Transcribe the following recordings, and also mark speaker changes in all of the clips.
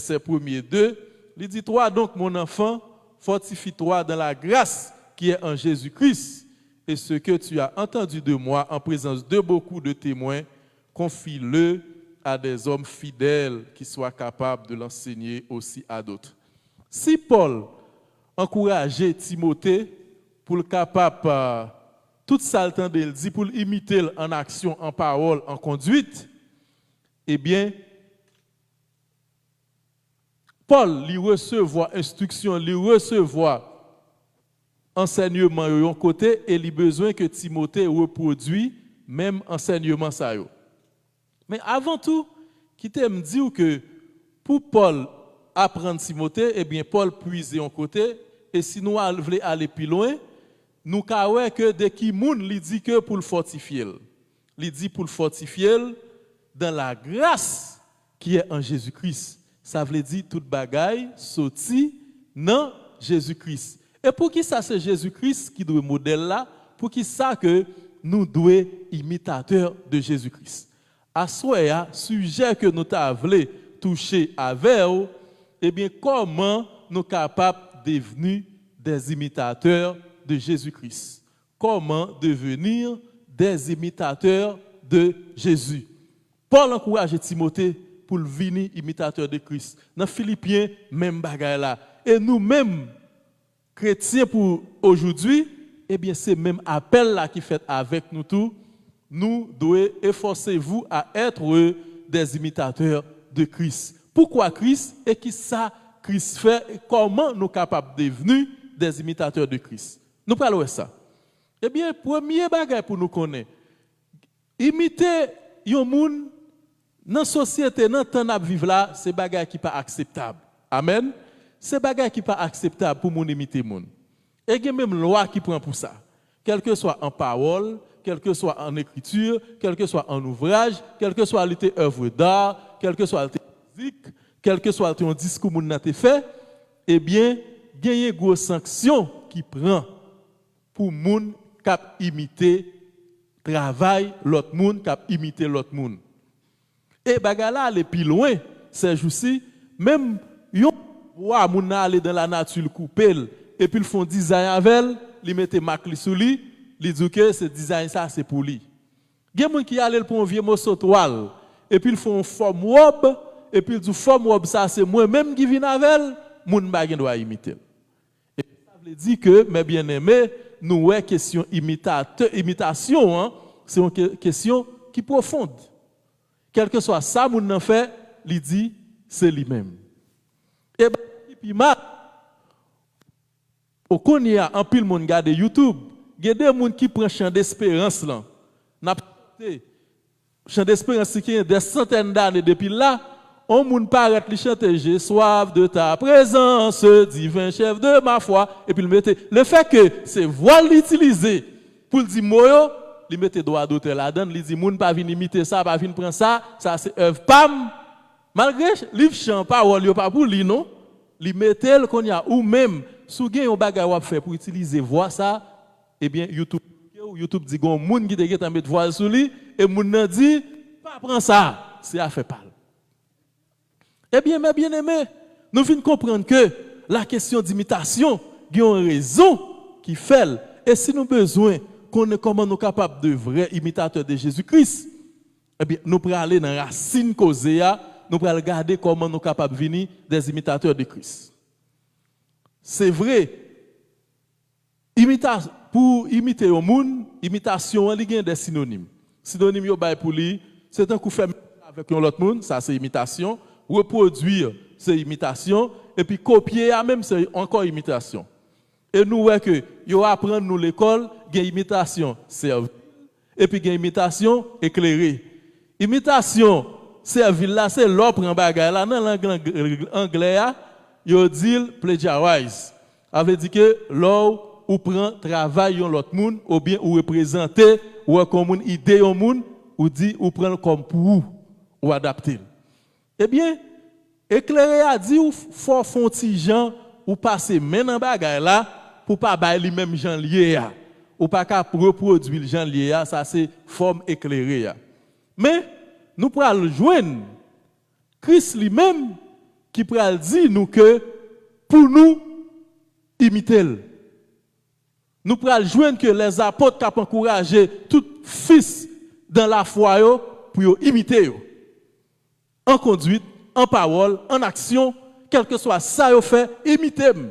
Speaker 1: verset 1er 2, il dit toi donc mon enfant, fortifie-toi dans la grâce qui est en Jésus-Christ, et ce que tu as entendu de moi en présence de beaucoup de témoins, confie-le à des hommes fidèles qui soient capables de l'enseigner aussi à d'autres. Si Paul encourageait Timothée pour le capable tout ça le temps de le dire pour l'imiter en action, en parole, en conduite, eh bien, Paul lui recevoir instruction, lui recevoir enseignement de un côté et il a besoin que Timothée reproduise même enseignement ça. Mais avant tout, qui me dit que pour Paul apprendre Timothée, eh bien Paul puise un côté et si nous voulons aller plus loin, nous savons que dès qu'il moun il dit que pour le fortifier. Il dit pour le fortifier dans la grâce qui est en Jésus-Christ. Ça veut dire toute bagaille sorti dans Jésus-Christ. Et pour qui ça c'est Jésus-Christ qui doit modèle là, pour qui ça que nous devons imitateurs de Jésus-Christ. À ce sujet que nous voulons toucher avec, eh bien comment nous sommes capables de devenir des imitateurs de Jésus-Christ. Comment devenir des imitateurs de Jésus. Paul encourage Timothée pour venir imitateur de Christ. Dans Philippiens, même bagaille là. Et nous-mêmes, chrétiens pour aujourd'hui, eh bien c'est même appel là qui fait avec nous tous. Nous devons efforcer-vous à être des imitateurs de Christ. Pourquoi Christ et qui ça Christ fait et comment nous sommes capables de devenir des imitateurs de Christ. Nous parlons de ça. Eh bien, premier bagage pour nous connaître, imiter un monde dans la société, dans le temps de vivre là, c'est bagage qui pas acceptable. Amen. C'est bagage qui pas acceptable pour nous imiter monde. Et il y a même loi qui prend pour ça. Quel que soit en parole, quel que soit en écriture, quel que soit en ouvrage, quel que soit l'été œuvre d'art, quel que soit l'été musique, quel que soit ton discours moun n'a fait, eh bien, il y a une grosse sanction qui prend pour moun cap imiter travail l'autre moun cap imiter l'autre moun. Et bagala aller plus loin, c'est juste même yon wa moun aller dans la nature couper et puis ils font design avec, ils mettent marque sur lui, ils disent que ce design ça c'est pour lui. Il y a des gens qui allent pour un vieux morceau toile et puis ils font forme robe et puis ils disent forme robe ça c'est moi même qui viens avec, moun bagay doit imiter. Et ça veut dire que mes bien-aimés, nous ouais question imitation hein, c'est une question qui profonde. Quel que soit ça moun nan fait, il dit c'est lui-même. Et puis mal au konya en pile monde garder YouTube, il y a des gens qui prennent chant d'espérance là. N'a chant d'espérance qui a des centaines d'années depuis là, on moun paraît li chanter j'ai soif de ta présence, divin chef de ma foi et puis le fait que c'est voix l'utiliser pour dire moyo, il mette droit d'auteur là-dedans, il dit moun pas venir imiter ça, pas venir prendre ça, ça c'est œuvre pam. Malgré livre chant parole yo pas pour lui non, il mettel qu'on y a ou même sou gen yon bagay wap fait pour utiliser voix ça, eh bien YouTube dit gon moun qui te get mettre voix sur lui et moun nan dit pas prendre ça, c'est affaire parle. Eh bien mes bien-aimés, nous venons comprendre que la question d'imitation, il y a une raison qui fait et si nous avons besoin qu'on est comment nous capables de vrais imitateurs de Jésus-Christ, eh bien, nous pourrons aller dans la racine causée, nous pourrons regarder comment nous sommes capables de venir des imitateurs de Christ. C'est vrai, pour imiter le monde, imitation, il y a des synonymes. Synonyme, pour lui, c'est un coup fait avec l'autre monde, ça c'est imitation. Reproduire, c'est imitation. Et puis copier, même c'est encore imitation. Et nous voyons que yo apprendre nous l'école, il y a imitation servile et puis il y a imitation éclairée. Imitation servile là c'est l'autre prend bagay là dans langue anglais yo dit plagiarize. Ça veut dire que l'or ou prend travail yon l'autre monde ou bien ou représenter ou comme une idée yon monde ou dit ou prend comme pour ou adapter. Eh bien éclairer a dit ou faut font ti gens ou passer main dans bagay là pour pas bailler les mêmes gens liés ou pas qu'à reproduire les gens liés ça c'est forme éclairée. Mais nous pourrons le joindre Christ lui-même qui pral dit nous que pour nous imiter. Nous pral joindre que les apôtres qui ont encouragé tout fils dans la foi pour imiter yo. En conduite, en parole, en action, quel que soit ça yo fait, imitez-moi.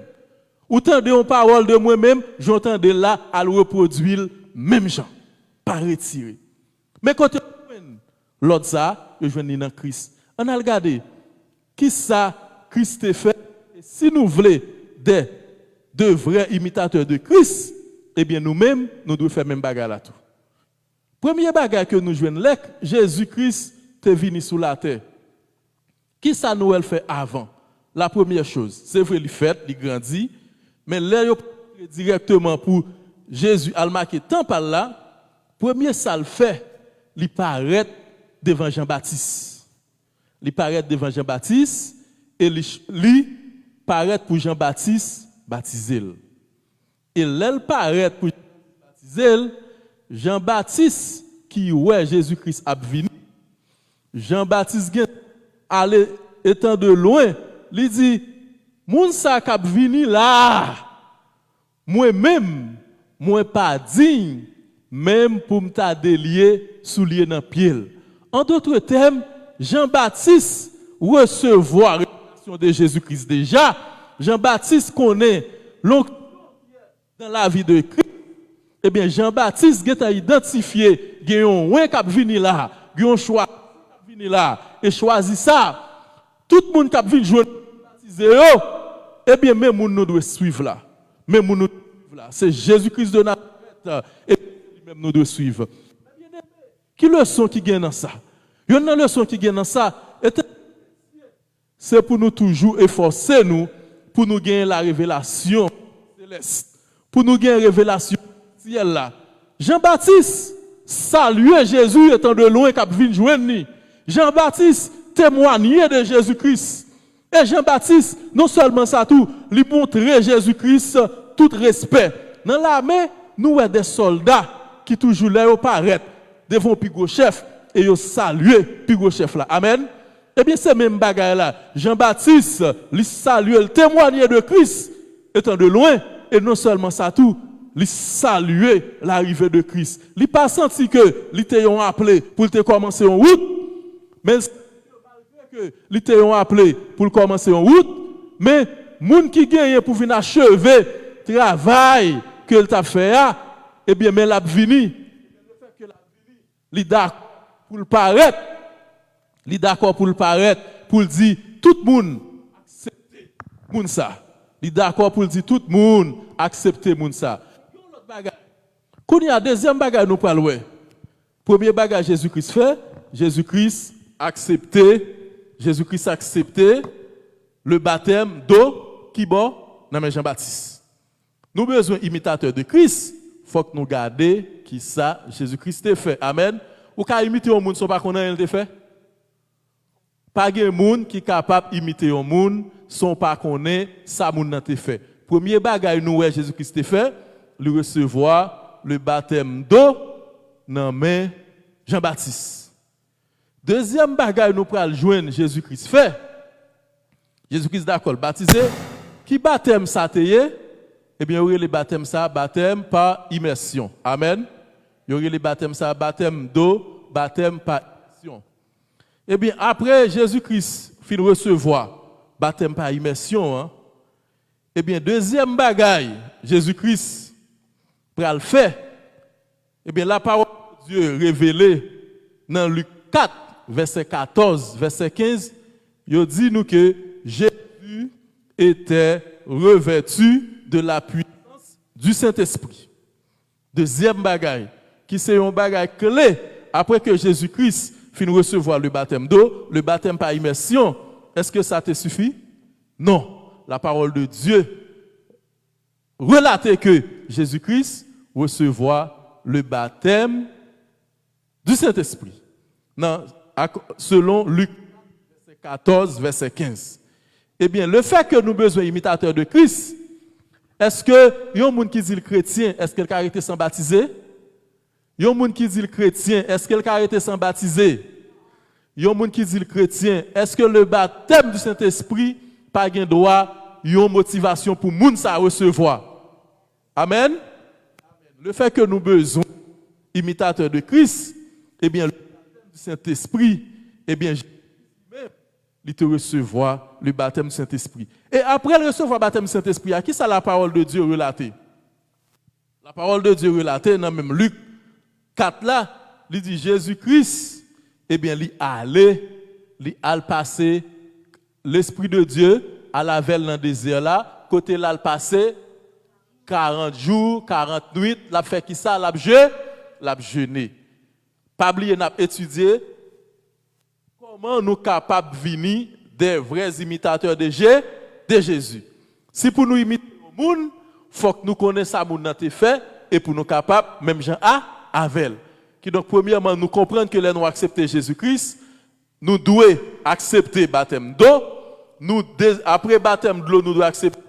Speaker 1: Ou tendez une parole de moi-même, j'entends de là à le reproduire même gens, pas retirer. Mais quand l'autre ça, je viens dans Christ. On a regardé qui ça Christ a fait. Et si nous voulons de vrais imitateurs de Christ, eh bien nous-mêmes, nous devons faire même bagarre là tout. Premier bagarre que nous jouons là, Jésus-Christ est venu sur la terre. Qui ça Noël fait avant? La première chose, c'est vrai, il fait, il grandit, mais là, il directement pour Jésus, al marqué tant par là, premier ça le fait, il paraît devant Jean-Baptiste. Il paraît devant Jean-Baptiste et il paraît pour Jean-Baptiste baptiser. Et là, il paraît pour baptiser, Jean-Baptiste qui ouais Jésus-Christ a venu. Jean-Baptiste allé étant de loin, il dit moun sa k'ap vini là. Moi-même, moi pas digne même pour m'ta délier soulier dans pied. En d'autres termes, Jean-Baptiste recevoir la révélation de Jésus-Christ déjà. Jean-Baptiste connaît l'oncle dans la vie de Christ. Eh bien, Jean-Baptiste a identifié qu'il y a un qui a venu là, qu'il y a un choix qui a venu là, et choisi ça. Tout le monde qui a venu jouer baptisé, eh bien, même nous devons suivre là. Même nous devons suivre là. C'est Jésus-Christ de Nazareth, et même nous devons suivre. Qui leçon qui gagne dans ça? Il y a une leçon qui gagne dans ça. C'est pour nous toujours efforcer nous, pour nous gagner la révélation céleste, pour nous gagner la révélation là. Jean-Baptiste saluait Jésus étant de loin qu'il vient joindre. Jean-Baptiste témoignait de Jésus-Christ. Et Jean-Baptiste, non seulement ça tout, lui montrait Jésus-Christ tout respect. Dans l'armée, nous avons des soldats qui toujours là paraître devant Pigo chef et ils saluent Pigo chef là. Amen. Eh bien, c'est même bagaille là. Jean-Baptiste, lui saluait, le témoignait de Christ étant de loin. Et non seulement ça tout, il saluait l'arrivée de Christ. Il n'a pas senti que il ont appelé pour te commencer en route, mais il t'a appelé pour commencer en route, mais moun qui gagne pour venir achever travail que il t'a fait, eh bien, mais l'a vini. Il d'accord pour le paraître. Il d'accord pour le paraître, pour dire tout le monde accepter moun ça. Il d'accord pour dire tout le monde accepter moun ça. Quand il y a deuxième bagage nous parlons. Premier bagage Jésus-Christ fait, Jésus-Christ accepté le baptême d'eau qui bon dans Jean-Baptiste. Nous besoin imitateurs de Christ, faut que nous gardions qui ça Jésus-Christ a fait. Amen. Ou ka imiter un monde sans pas connaître il fait. Pas de monde qui est capable d'imiter un monde sans pas connaître ça monde n'a fait. Premier bagage nous Jésus-Christ a fait, lui recevoir le baptême d'eau dans main Jean-Baptiste. Deuxième bagage nous pral joindre Jésus-Christ fait. Jésus-Christ d'accord baptisé. Qui baptême ça teye? Eh bien, il y aurait les baptêmes ça baptême par immersion. Amen. Il y aurait les baptêmes ça baptême d'eau, baptême par immersion. Eh bien, après Jésus-Christ fin recevoir baptême par immersion, eh bien, deuxième bagaille, Jésus-Christ pral fait. Eh bien, la parole de Dieu révélée dans Luc 4, verset 14, verset 15, il dit nous que Jésus était revêtu de la puissance du Saint-Esprit. Deuxième bagaille, qui c'est un bagaille clé après que Jésus-Christ finit recevoir le baptême d'eau, le baptême par immersion. Est-ce que ça te suffit? Non. La parole de Dieu relate que Jésus-Christ recevoir le baptême du Saint-Esprit. Non, selon Luc 14, verset 15. Eh bien, le fait que nous avons besoin d'imitateurs de Christ, est-ce que y a un monde qui dit le chrétien, est-ce qu'il a arrêté sans baptiser? Il y a un monde qui dit le chrétien, est-ce qu'il a arrêté sans baptiser? il y a un monde qui dit le chrétien, est-ce que le baptême du Saint-Esprit pas gain droit, une motivation pour moun ça recevoir? Amen. Le fait que nous besoin imitateurs de Christ, eh bien le baptême du Saint-Esprit, eh bien il te recevoir le baptême du Saint-Esprit. Et après le recevoir le baptême du Saint-Esprit, à qui ça la parole de Dieu relatée? La parole de Dieu relatée dans même Luc 4 là, il dit Jésus-Christ, eh bien il allait passer l'Esprit de Dieu à la veille dans le désert là, côté là il passé 40 jours, 40 nuits, l'a fait qui ça, l'a jeûné. Pas oublier n'a étudié comment nous capables de venir des vrais imitateurs de Jésus. Si pour nous imiter le monde, faut que nous connaissions ça moun nan te fait et pour nous capables même Jean avec. Qui donc premièrement nous comprendre que les nous accepter Jésus-Christ, nous devons accepter baptême d'eau, nous après baptême de l'eau nous devons accepter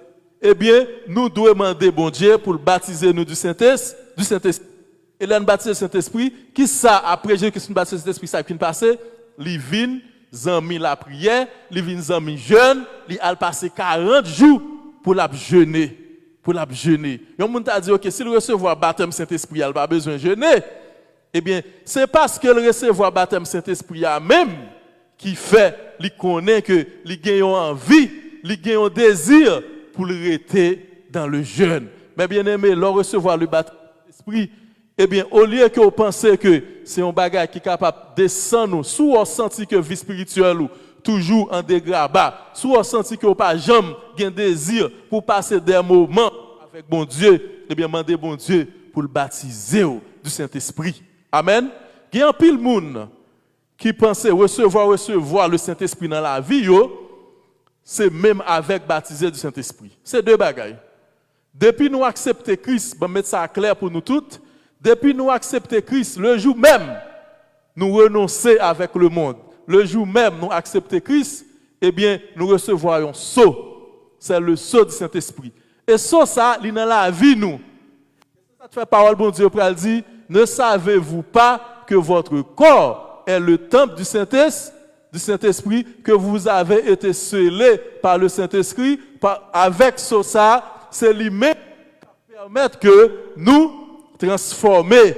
Speaker 1: eh bien nous devons demander bon Dieu pour baptiser nous du Saint-Esprit. Et là nous baptiser le Saint-Esprit, qui ça après Jésus-Christ nous baptiser le Saint-Esprit ça qui passé, li vinn zanmi la prière, li vinn zanmi jeûne, li al passer 40 jours pour la jeûner. Yon moun t'a dit OK, s'il recevoir baptême Saint-Esprit, il pas besoin de jeûner. Eh bien, c'est parce que le recevoir baptême Saint-Esprit a même qui fait li connaît que li gagne envie, li gagne désir pour le rester dans le jeûne. Mais bien aimé, le recevoir le baptême Saint-Esprit, eh bien, au lieu que vous pensez que c'est un bagage qui est capable de descendre, sous on senti que vie spirituelle ou toujours en dégrabas, sous on senti que vous pas jamais un désir pour passer des moments avec bon Dieu, eh bien, demandez bon Dieu pour le baptiser du Saint-Esprit. Amen. Il y a un pile monde qui pense recevoir le Saint-Esprit dans la vie, c'est même avec baptiser du Saint-Esprit. C'est deux bagages. Depuis nous accepter Christ, je vais mettre ça clair pour nous toutes. Depuis nous accepter Christ, le jour même, nous renoncer avec le monde. Le jour même, nous accepter Christ, eh bien, nous recevons un sceau. C'est le sceau du Saint-Esprit. Et ça, il est dans la vie, nous. Ça te fait parole, bon Dieu, pour dire, ne savez-vous pas que votre corps est le temple du Saint-Esprit, que vous avez été scellés par le Saint-Esprit, avec ça, c'est lui-même qui permet que nous transformer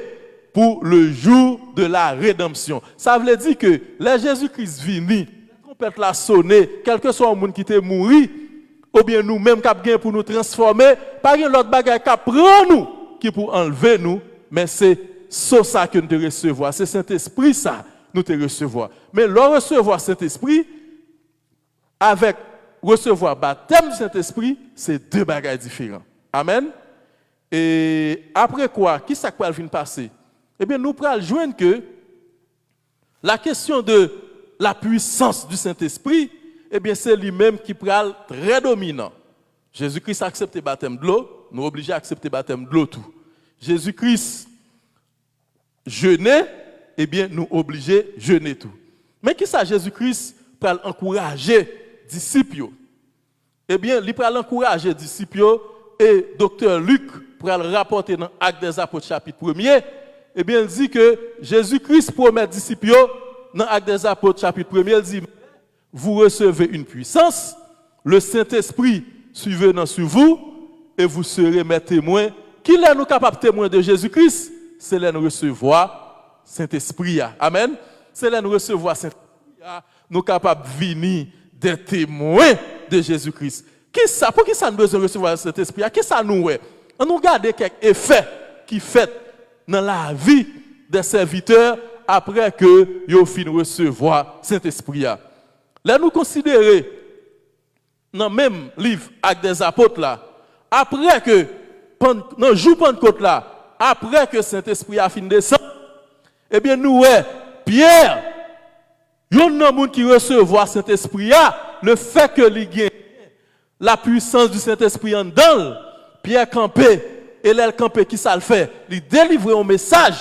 Speaker 1: pour le jour de la rédemption. Ça veut dire que les Jésus-Christ vini, la trompette l'a sonné, quel que soit le monde qui était mort, ou bien nous-mêmes qui pour nous transformer, pas une autre bagaille qui prend nous, qui pour enlever nous, mais c'est ça que nous te recevons. C'est Saint-Esprit ça, nous te recevons. Mais le recevoir Saint-Esprit, avec recevoir baptême du Saint-Esprit, c'est deux bagailles différents. Amen. Et après quoi, qui ça va venir passer? Eh bien, nous pourrons joindre que la question de la puissance du Saint-Esprit, eh bien, c'est lui-même qui pourra être très dominant. Jésus-Christ a accepté le baptême de l'eau, nous obligés à accepter le baptême de l'eau tout. Jésus-Christ jeûnait, eh bien, nous obligés à jeûner tout. Mais qui ça, Jésus-Christ pour encourager les disciples? Eh bien, il pour encourager les disciples et docteur Luc pour le rapporter dans Actes des Apôtres chapitre 1er, eh bien, il dit que Jésus-Christ promet aux disciples dans Actes des Apôtres chapitre 1er, il dit, vous recevez une puissance, le Saint-Esprit survenant sur vous, et vous serez mes témoins. Qui est nous capable de témoin de Jésus-Christ? C'est là nous recevoir Saint-Esprit. Amen. C'est là nous recevoir Saint-Esprit. Nous capables de venir des témoins de Jésus-Christ. Pour qui ça nous besoin de recevoir Saint-Esprit? Qu'est-ce que ça nous est? On nous regarde quelques effets qui fait dans la vie des serviteurs après que ils fin recevoir Saint-Esprit. Là nous considérer dans le même livre Actes des Apôtres là, après que dans le jour Pentecôte là, après que Saint-Esprit a fini de descendre, eh bien nous Pierre, il y a un monde qui recevoir Saint-Esprit le fait que il gagne la puissance du Saint-Esprit en dedans, Pierre campé et l'aile campé qui ça le fait, il délivre un message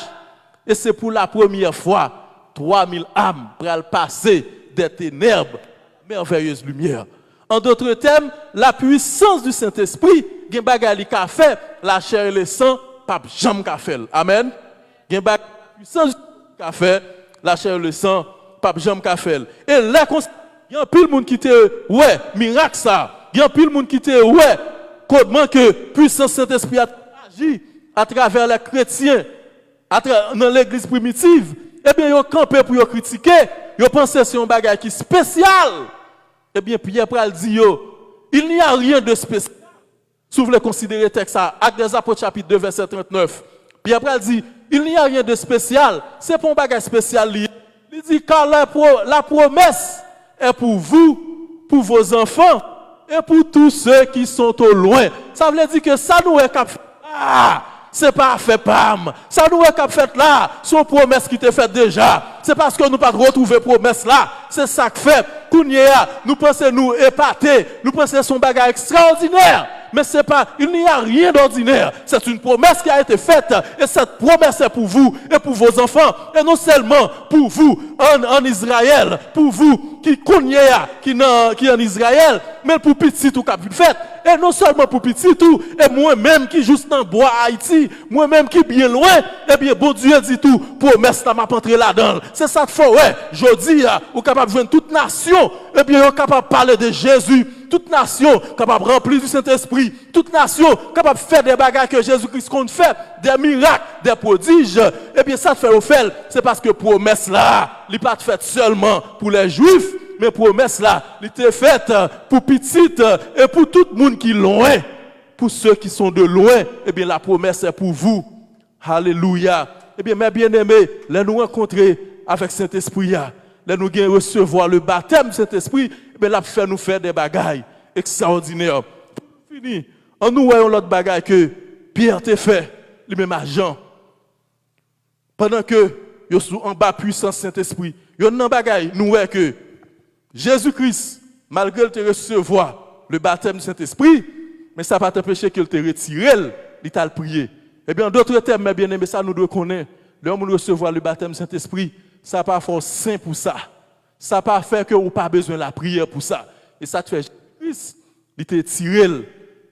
Speaker 1: et c'est pour la première fois 3000 âmes pour passer des ténèbres merveilleuse lumière. En d'autres termes, la puissance du Saint-Esprit, gen bagay ka fait, la chair et le sang pas jamais ka fait. Amen. Gen bagay la puissance ka fait, la chair et le sang pas jamais qu'a fait. Et là il y a pile monde qui te ouais, miracle ça. Il y a pile monde qui te ouais, comment que puissance Saint-Esprit a agi à travers les chrétiens dans l'église primitive. Eh bien, ils campé pour critiquer, ils pensent que c'est un bagage qui est spécial. Eh bien, Pierre pral dit il n'y a rien de spécial. Si vous voulez considérer le texte, Actes des Apôtres, chapitre 2, verset 39, Pierre pral dit il n'y a rien de spécial. C'est pas un bagage spécial. Il dit car la promesse est pour vous, pour vos enfants et pour tous ceux qui sont au loin. Ça veut dire que ça nous est capable. C'est pas fait pam. Ça nous est fait là, son promesse qui t'est faite déjà. C'est parce que nous pas retrouver promesse là. C'est ça que fait. Kounia, nous pensons nous épater, nous pensons son bagage extraordinaire. Mais c'est pas, il n'y a rien d'ordinaire. C'est une promesse qui a été faite. Et cette promesse est pour vous et pour vos enfants. Et non seulement pour vous en Israël, pour vous qui Kounia, qui en Israël, mais pour petit tout qui a fait. Et non seulement pour petit tout, et moi-même qui juste en bois Haïti, moi-même qui bien loin, et bien bon Dieu dit tout, promesse là m'a entré là-dedans. C'est ça qu'il faut, ouais. Je dis, ou capable de joindre toute nation, et bien on capable de parler de Jésus, toute nation capable de remplir du Saint-Esprit, toute nation capable de faire des bagages que Jésus-Christ compte fait, des miracles, des prodiges, et bien ça te fait au fait, c'est parce que promesse là, il n'est pas faite seulement pour les Juifs, mais promesse là, il était faite pour petite et pour tout le monde qui est loin. Pour ceux qui sont de loin, eh bien la promesse est pour vous. Alléluia. Eh bien mes bien-aimés, là nous rencontrer avec Saint-Esprit, là nous recevoir le baptême Saint-Esprit, eh bien là fait nous faire des bagailles extraordinaires. Fini. En nous voyons l'autre bagaille que Pierre t'a fait, le même agent. Pendant que yo sous en bas puissance Saint-Esprit, yo nan bagaille nous voyons que Jésus-Christ, malgré te recevoir le baptême du Saint-Esprit, mais ça ne va pas t'empêcher qu'il te retire, il t'a prié. Eh bien, d'autres termes, mes bien-aimés, ça nous doit connaître. L'homme recevoir le baptême du Saint-Esprit, ça n'a pas fait saint pour ça. Ça n'a pas fait que vous n'avez pas besoin de la prière pour ça. Et ça te fait Jésus-Christ, il t'a tiré,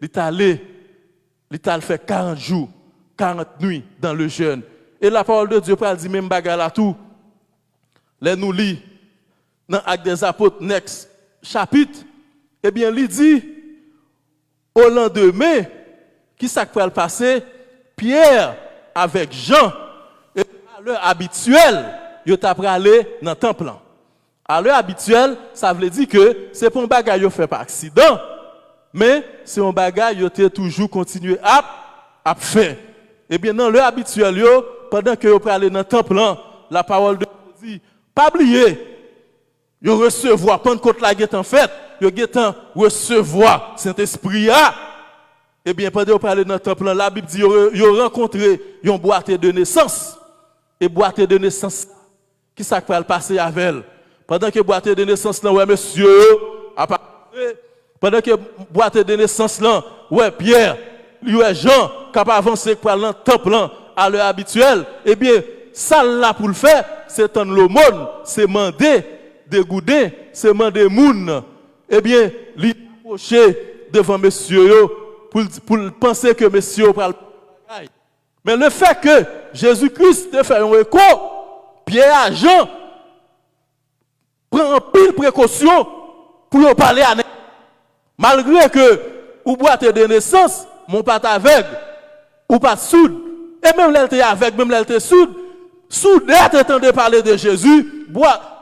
Speaker 1: il t'a allé, il t'a fait 40 jours, 40 nuits dans le jeûne. Et la parole de Dieu parle dit même bagarre là tout. Les nous lit dans Actes des Apôtres, next chapitre, eh bien, il dit, au lendemain, qui s'est passé, Pierre avec Jean, et à l'heure habituelle, ils ont aller dans le temple. À l'heure habituelle, ça veut dire que c'est pas un bagage qui fait par accident, mais c'est un bagage qui ont toujours continué à faire. Eh bien, dans l'heure habituelle, pendant que vous aller dans le temple, la parole de Dieu dit, pas oublier, vous recevoir, Pentecôte la guette en fait, vous recevoir Saint-Esprit. Eh bien, pendant que vous parlez dans le temple, la Bible dit, vous rencontré une boîte de naissance. Et boîte de naissance, qui s'est passé avec elle? Pendant que boîte de naissance, là, ouais, monsieur, pendant que boîte de naissance, là, ouais, Pierre, lui et Jean, capable d'avancer pour aller dans le temple, à l'heure habituelle, eh bien, ça là pour le faire, c'est un l'aumône, c'est demander de goudin, c'est demander moun. Eh bien, lui approcher devant monsieur pour penser que monsieur va le faire. Mais le fait que Jésus-Christ te fait un écho, Pierre et Jean prend un pile précaution pour parler à malgré que ou boîte de naissance, mon pas aveugle, ou pas soude, et même l'elle avec, même l'elle soude, soudain t'entendais parler de Jésus,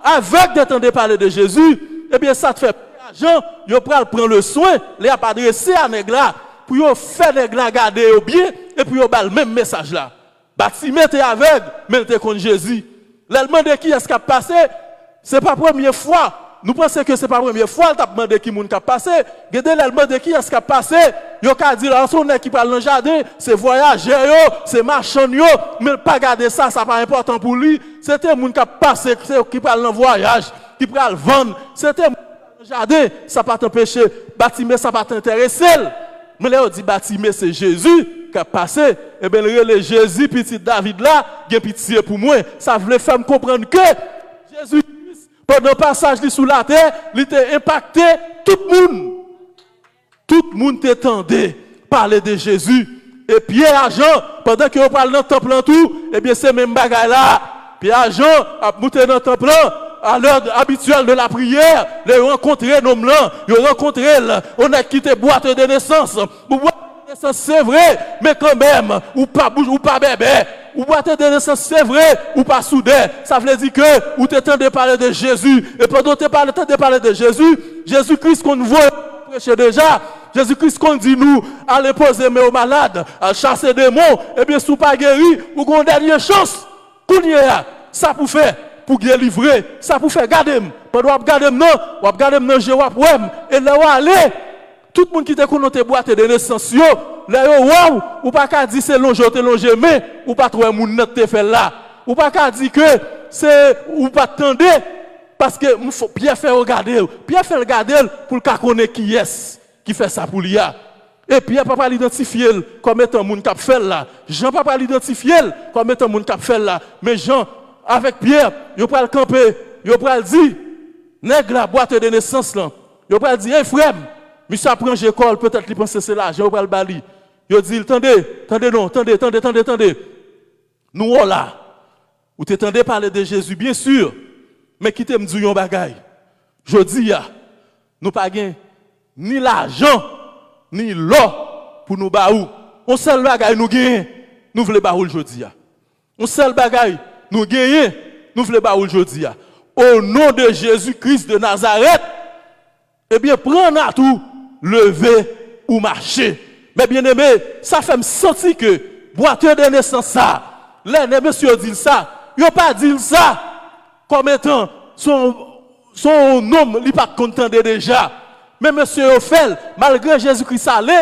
Speaker 1: aveugle t'entendais parler de Jésus, eh bien ça te fait Jean, yo pral prend le soin, les a adressé à nèg là pour yo faire nèg là garder bien et puis yo bal même message là. Bartimée était aveugle, mais il était contre Jésus. L'allemand de qui est-ce qui a passé? C'est pas première fois. Nous pensons que c'est pas première fois t'a demandé qui moun qui a passé. Regardez l'allemand de qui est-ce qui a passé? Yo ka dit là son nèg qui parle dans le jardin, c'est voyageur yo, c'est marchand yo, mais pas garder ça, ça pas important pour lui. C'était moun qui a passé qui parle dans voyage, qui parle vendre. C'était jardin, ça pas t'empêcher, Bartimée ça pas t'intéresser. Mais là on dit Bartimée c'est Jésus qui a passé, et bien le Jésus petit David là, il pitié pour moi. Ça voulait faire me comprendre que Jésus pendant le passage sous la terre, il était impacté tout le monde. Tout le monde t'entendait parler de Jésus. Et Pierre et Jean, pendant que on parle dans le temple en tout, et bien c'est même bagaille là. Pierre et Jean a monté dans le temple, à l'heure habituelle de la prière, les rencontrer nos blancs, ils rencontrer, on a quitté boîte de naissance. C'est vrai, mais quand même, ou pas bouge, ou pas bébé, ou boîte de naissance, c'est vrai, ou pas soudé. Ça veut dire que, ou t'entendez parler de Jésus, et pendant que t'entendez parler de Jésus, Jésus-Christ qu'on voit prêcher déjà, Jésus-Christ qu'on dit nous, aller poser main aux malades, à chasser des démons, et bien, si vous pas guéri, ou qu'on dernière chance, qu'on y est, ça pour faire, pour délivrer, ça pour faire garder, pendant que garder non, ou garder non, je vois, et là, où aller, tout le monde qui te connaît te boîte de naissance, là, wow, ou pas qu'à dire c'est longe, mais, ou pas trouver moun net te fait là, ou pas qu'à dire que c'est, ou pas attendre, parce que Pierre fait regarder, pour qu'à connaître qui est, qui fait ça pour lui. Et Pierre ne peut pas l'identifier comme étant moun qui fait là. Jean ne peut pas l'identifier comme étant moun qui fait là. Mais Jean, avec Pierre, il peut le camper, il peut le dire, nègre la boîte de naissance là, il peut le dire, hey frère, monsieur apprend l'école, peut-être qu'il pense que c'est là, je vais le bali. Il dit, attendez. Nous là, ou t'entendez parler de Jésus, bien sûr, mais qui t'aime dire un bagay. Je dis, nous pas ni l'argent, ni l'eau pour nous baou. On seul bagay nous gagne, nous voulons baou aujourd'hui. On seul bagay nous gagne, nous voulons baou aujourd'hui. Au nom de Jésus-Christ de Nazareth, eh bien, prenez à tout, lever ou marcher. Mais bien aimé, ça fait me sentir que, boiteux de naissance, ça, les messieurs disent ça, ils n'ont pas dit ça, comme étant son homme, il n'est pas content déjà. Mais monsieur Ophel, malgré Jésus-Christ allé,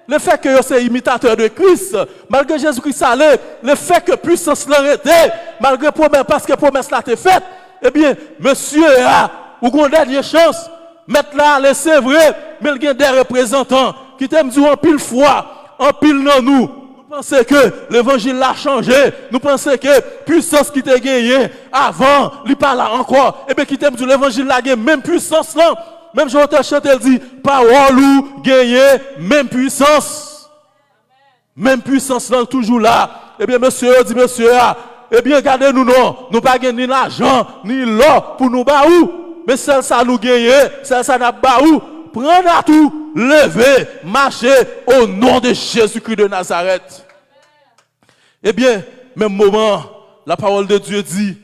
Speaker 1: le fait que c'est imitateur de Christ, malgré Jésus-Christ allé, le fait que puissance l'arrêtait, malgré promesse, parce que promesse l'a été faite, eh bien, monsieur ou qu'on a des chances, mettre là, c'est vrai, mais il y a des représentants qui t'aiment dire en pile foi, en pile dans nous. Nous pensons que l'évangile l'a changé. Nous pensons que puissance qui t'a gagné avant, il pas là encore. Et bien qui t'aime dire l'évangile l'a gagné, même puissance là. Même je te chante, elle dit, parole ou gagné, même puissance. Même puissance là, toujours là. Eh bien, monsieur, dit monsieur, eh bien, regardez-nous non. Nous pas gagné ni l'argent, ni l'eau pour nous baou. Mais celle ça nous gagne, celle ça n'a baou. Prenez à tout, levez, marchez au nom de Jésus-Christ de Nazareth. Eh bien, même moment, la parole de Dieu dit,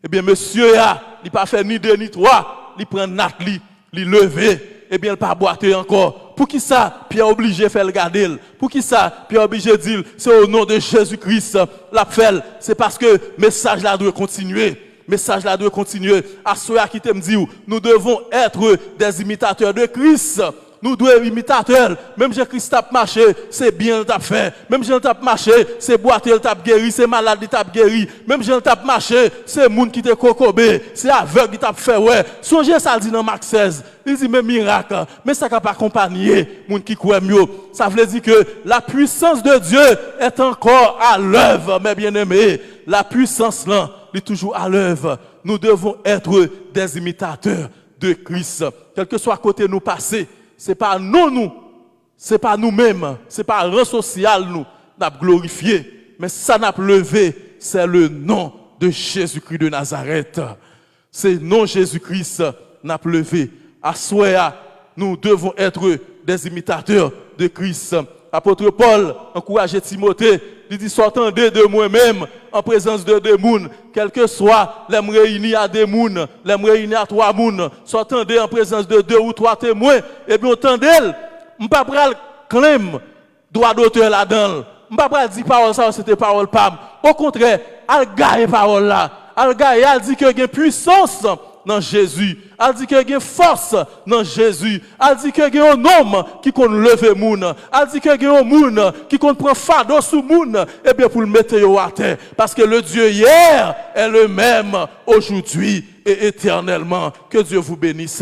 Speaker 1: eh bien, monsieur, il n'a pas fait ni deux ni trois, il prend Nathalie, il lever, eh bien, il pas boiter encore. Pour qui ça, Pierre obligé de faire le garder? Pour qui ça, Pierre obligé de dire, c'est au nom de Jésus-Christ, la fait, c'est parce que le message là doit continuer. Message là doit continuer. À ceux qui t'aiment dire, nous devons être des imitateurs de Christ. Nous devons être imitateurs. Même Jésus-Christ tape marché, c'est bien le tape fait. Même Jésus tape marché, c'est boiter le tape guéri, c'est malade qui tape guéri. Même Jésus tape marché, c'est monde qui te cocobé, c'est aveugle qui tape fait ouais. Songez ça dit dans Marc 16. Il dit mais miracle, mais ça n'a pas accompagné monde qui croit mieux. Ça veut dire que la puissance de Dieu est encore à l'œuvre, mes bien-aimés. La puissance là est toujours à l'œuvre. Nous devons être des imitateurs de Christ. Quel que soit à côté nous passer, c'est pas nous, c'est pas nous-mêmes, c'est pas un rang social nous n'a glorifié, mais ça n'a levé, c'est le nom de Jésus-Christ de Nazareth. C'est le nom de Jésus-Christ n'a levé. À soi, nous devons être des imitateurs de Christ. Apôtre Paul encourageait Timothée, il dit s'entendez de moi-même en présence de deux mouns, quel que soit les réunis à deux mouns, les réunis à trois mouns, s'entendez en présence de deux ou trois témoins, et bien entendez, on pas pral claim droit d'auteur là-dedans. On pas pral dire parole ça c'était parole pam. Au contraire, al gagne parole là. Al gagne, al dit que il y a puissance dans Jésus. Elle dit qu'il y a force dans Jésus. Elle dit qu'il y a un homme qui compte lever moun. Elle dit qu'il y a un moun qui compte prendre fardeau sous moun. Et bien pour le mettre à terre. Parce que le Dieu hier est le même aujourd'hui et éternellement. Que Dieu vous bénisse.